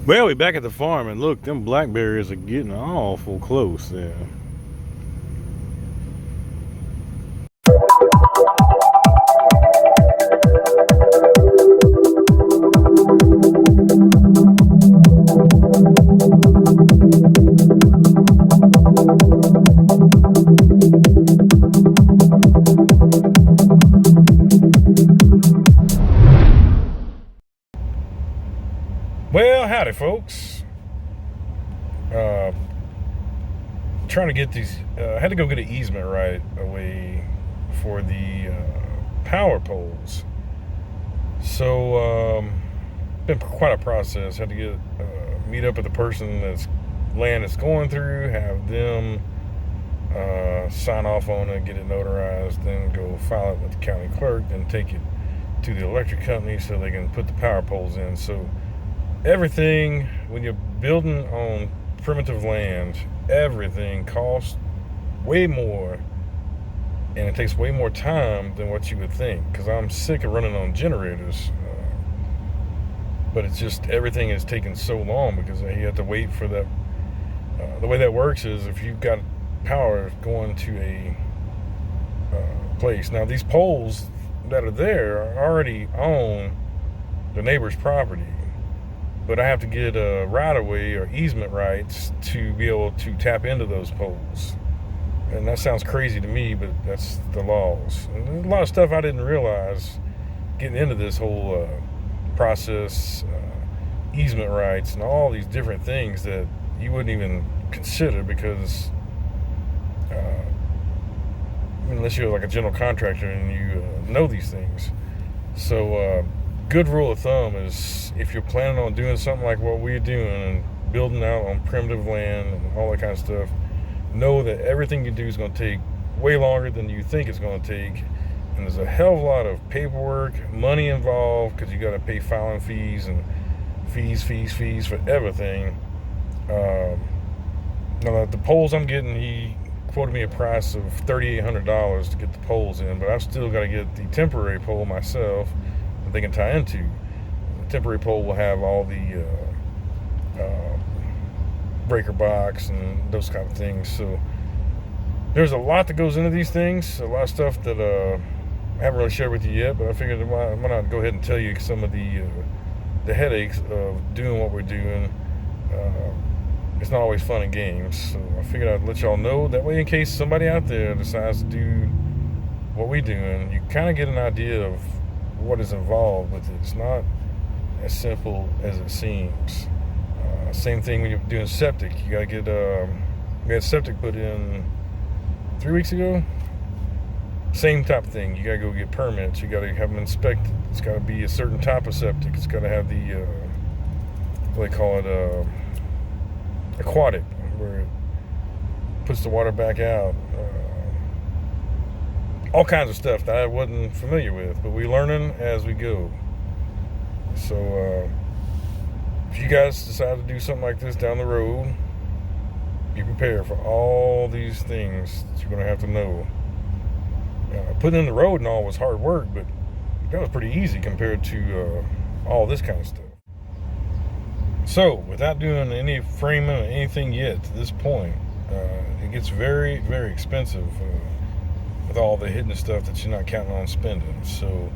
Well, we back at the farm, and look, them blackberries are getting awful close there. Well, howdy, folks. Trying to get these. I had to go get an easement right away for the power poles. So, been quite a process. Had to get meet up with the person that's land it's going through, have them sign off on it, get it notarized, then go file it with the county clerk, then take it to the electric company so they can put the power poles in. So everything, when you're building on primitive land, everything costs way more and it takes way more time than what you would think, because I'm sick of running on generators, but it's just everything is taking so long because you have to wait for that. The way that works is if you've got power going to a place. Now these poles that are there are already on the neighbor's property, but I have to get a right-of-way or easement rights to be able to tap into those poles. And that sounds crazy to me, but that's the laws. And there's a lot of stuff I didn't realize getting into this whole process, easement rights, and all these different things that you wouldn't even consider because unless you're like a general contractor and you know these things. So good rule of thumb is if you're planning on doing something like what we're doing and building out on primitive land and all that kind of stuff, know that everything you do is going to take way longer than you think it's going to take, and there's a hell of a lot of paperwork, money involved, because you got to pay filing fees and fees for everything. Now the poles I'm getting, he quoted me a price of $3,800 to get the poles in, but I've still got to get the temporary pole myself that they can tie into. The temporary pole will have all the breaker box and those kind of things. So there's a lot that goes into these things, a lot of stuff that I haven't really shared with you yet, but I figured I'm gonna go ahead and tell you some of the headaches of doing what we're doing. It's not always fun and games, so I figured I'd let y'all know. That way, in case somebody out there decides to do what we're doing, you kind of get an idea of what is involved with it. It's not as simple as it seems. Same thing when you're doing septic. You gotta get we had septic put in 3 weeks ago. Same type of thing. You gotta go get permits. You gotta have them inspected. It's gotta be a certain type of septic. It's gotta have the what they call it, aquatic, where it puts the water back out. All kinds of stuff that I wasn't familiar with, but we're learning as we go. So if you guys decide to do something like this down the road, be prepared for all these things that you're going to have to know. Putting in the road and all was hard work, but that was pretty easy compared to all this kind of stuff. So, without doing any framing or anything yet to this point, it gets very, very expensive with all the hidden stuff that you're not counting on spending. So,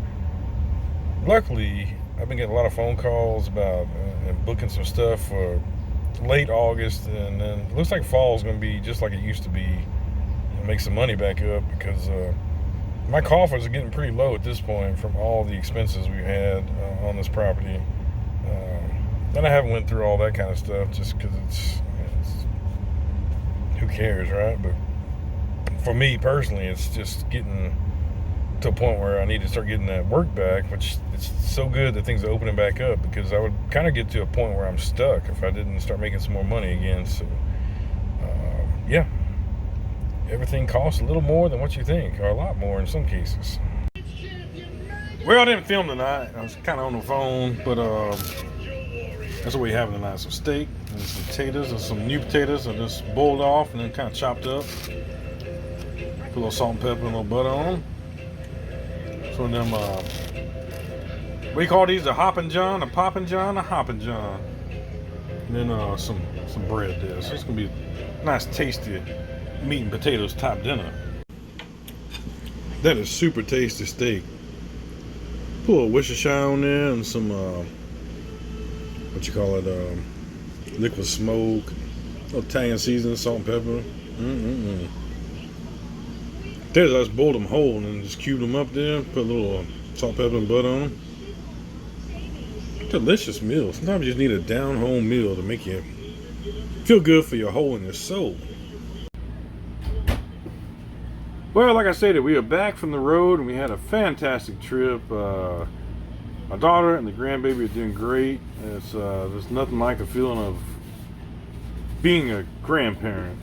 luckily, I've been getting a lot of phone calls about booking some stuff for late August, and then it looks like fall is going to be just like it used to be, and make some money back up, because my coffers are getting pretty low at this point from all the expenses we've had on this property. And I haven't went through all that kind of stuff just because it's who cares, right? But for me personally, it's just getting to a point where I need to start getting that work back, which it's so good that things are opening back up, because I would kind of get to a point where I'm stuck if I didn't start making some more money again. So yeah, everything costs a little more than what you think, or a lot more in some cases. Well, I didn't film tonight. I was kind of on the phone, but that's what we have tonight. Some steak and some potatoes, and some new potatoes, and just boiled off and then kind of chopped up. Put a little salt and pepper and a little butter on them. So them, what do you call these? A Hoppin' John, a Poppin' John, a Hoppin' John. and then some bread there. So it's gonna be nice, tasty meat and potatoes type dinner. That is super tasty steak. Put a little Worcestershire on there and some what you call it, liquid smoke, a little Italian seasoning, salt and pepper. There's I just boiled them whole and then just cubed them up there. Put a little salt, pepper, and butter on them. Delicious meal. Sometimes you just need a down home meal to make you feel good for your whole and your soul. Well, like I said, we are back from the road and we had a fantastic trip. My daughter and the grandbaby are doing great. There's nothing like the feeling of being a grandparent.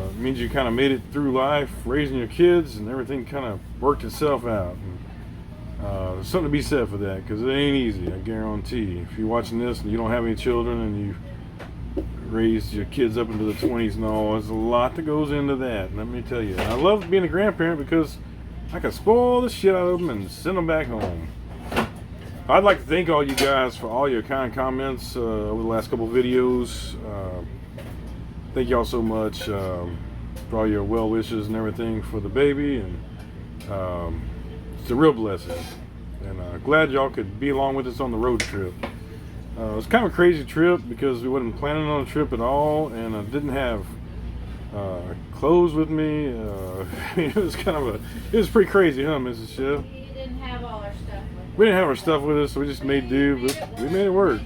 It means you kind of made it through life, raising your kids, and everything kind of worked itself out. There's something to be said for that, because it ain't easy, I guarantee. If you're watching this and you don't have any children and you raised your kids up into the 20s and all, there's a lot that goes into that, let me tell you. And I love being a grandparent because I can spoil the shit out of them and send them back home. I'd like to thank all you guys for all your kind comments over the last couple of videos. Thank y'all so much for all your well wishes and everything for the baby, and it's a real blessing. And glad y'all could be along with us on the road trip. It was kind of a crazy trip because we wasn't planning on a trip at all, and I didn't have clothes with me. It was pretty crazy, huh, Mrs. Chef? We didn't have all our stuff with us. We didn't have our stuff with us, so we just made do, but we made it work.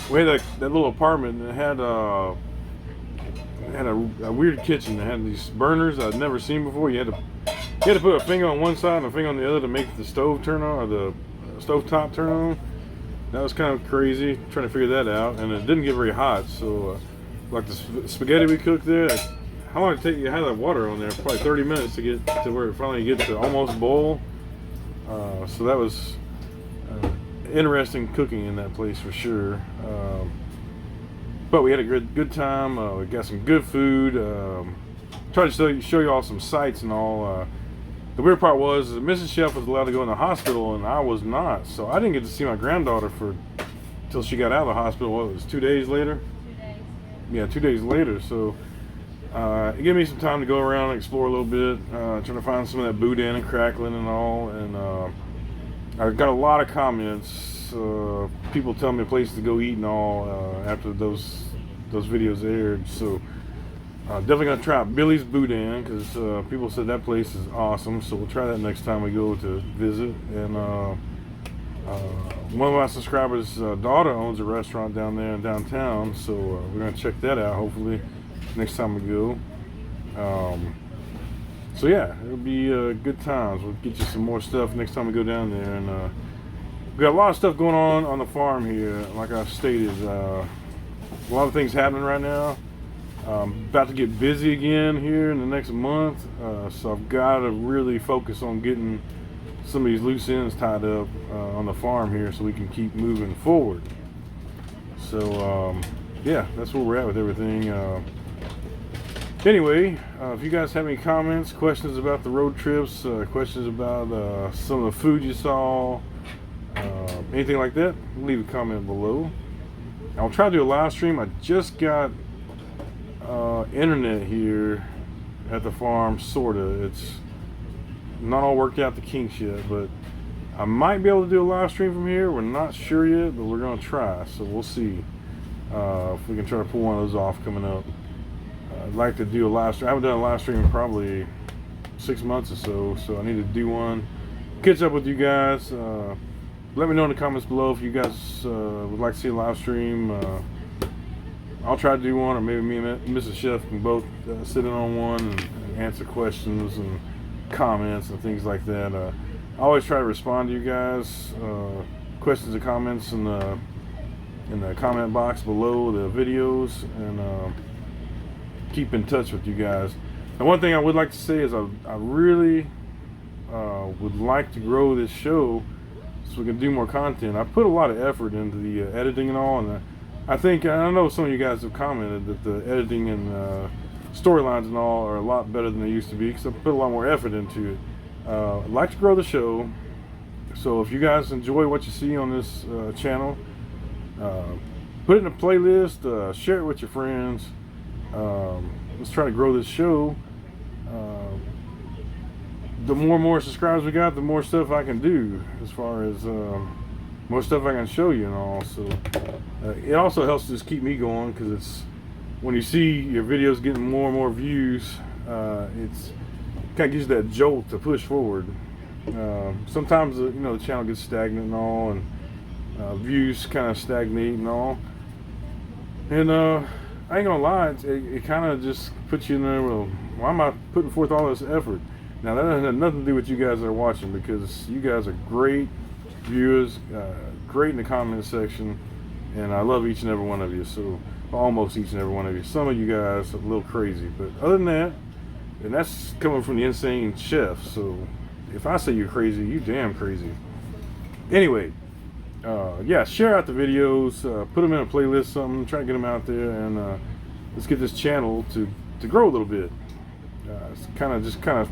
We had that little apartment that had a weird kitchen that had these burners I'd never seen before. You had to put a finger on one side and a finger on the other to make the stove turn on, or the stove top turn on. That was kind of crazy, trying to figure that out, and it didn't get very hot. So, like the spaghetti we cooked there, how long did it take you to have that water on there? Probably 30 minutes to get to where it finally gets to almost boil. So that was interesting cooking in that place for sure. But we had a good time. We got some good food. Tried to show you all some sights and all. The weird part was that Mrs. Chef was allowed to go in the hospital and I was not. So I didn't get to see my granddaughter till she got out of the hospital. What, it was 2 days later? 2 days. Yeah, 2 days later. So it gave me some time to go around and explore a little bit, trying to find some of that boudin and crackling and all. And I got a lot of comments, people telling me places to go eat and all after those videos aired. So definitely gonna try out Billy's Boudin, because people said that place is awesome. So we'll try that next time we go to visit. And one of my subscribers' daughter owns a restaurant down there in downtown, so we're gonna check that out hopefully next time we go. So yeah, it'll be good times. We'll get you some more stuff next time we go down there. And we got a lot of stuff going on the farm here. Like I stated, a lot of things happening right now. About to get busy again here in the next month, so I've got to really focus on getting some of these loose ends tied up on the farm here so we can keep moving forward. So yeah, that's where we're at with everything. Anyway, if you guys have any comments, questions about the road trips, questions about some of the food you saw, anything like that, leave a comment below. I'll try to do a live stream. I just got internet here at the farm, sorta. It's not all worked out the kinks yet, but I might be able to do a live stream from here. We're not sure yet, but we're gonna try, so we'll see if we can try to pull one of those off coming up. I'd like to do a live stream. I haven't done a live stream in probably 6 months or so I need to do one, catch up with you guys. Let me know in the comments below if you guys would like to see a live stream. I'll try to do one, or maybe me and Mrs. Chef can both sit in on one and answer questions and comments and things like that. I always try to respond to you guys, questions and comments in the comment box below the videos, and keep in touch with you guys. And one thing I would like to say is I really would like to grow this show so we can do more content. I put a lot of effort into the editing and all, and I know some of you guys have commented that the editing and storylines and all are a lot better than they used to be, because I put a lot more effort into it. I'd like to grow the show, so if you guys enjoy what you see on this channel, Put it in a playlist, share it with your friends. Let's try to grow this show. The more and more subscribers we got, the more stuff I can do as far as more stuff I can show you and all. So it also helps to just keep me going, because it's when you see your videos getting more and more views, it's kind of gives you that jolt to push forward. Sometimes the channel gets stagnant and all, and views kind of stagnate and all. And I ain't gonna lie, it kind of just puts you in there. Well, why am I putting forth all this effort? Now that doesn't have nothing to do with you guys that are watching, because you guys are great viewers, great in the comment section, and I love each and every one of you. So almost each and every one of you. Some of you guys are a little crazy, but other than that, and that's coming from the Insane Chef. So if I say you're crazy, you damn crazy. Anyway, yeah, share out the videos, put them in a playlist, something, try to get them out there, and let's get this channel to grow a little bit. It's kind of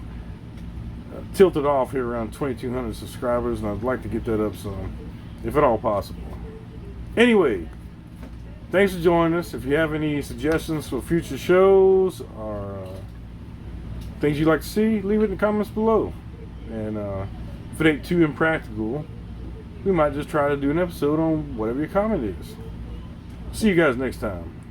tilted off here around 2,200 subscribers, and I'd like to get that up some, if at all possible. Anyway, thanks for joining us. If you have any suggestions for future shows or things you'd like to see, leave it in the comments below. And if it ain't too impractical, we might just try to do an episode on whatever your comment is. See you guys next time.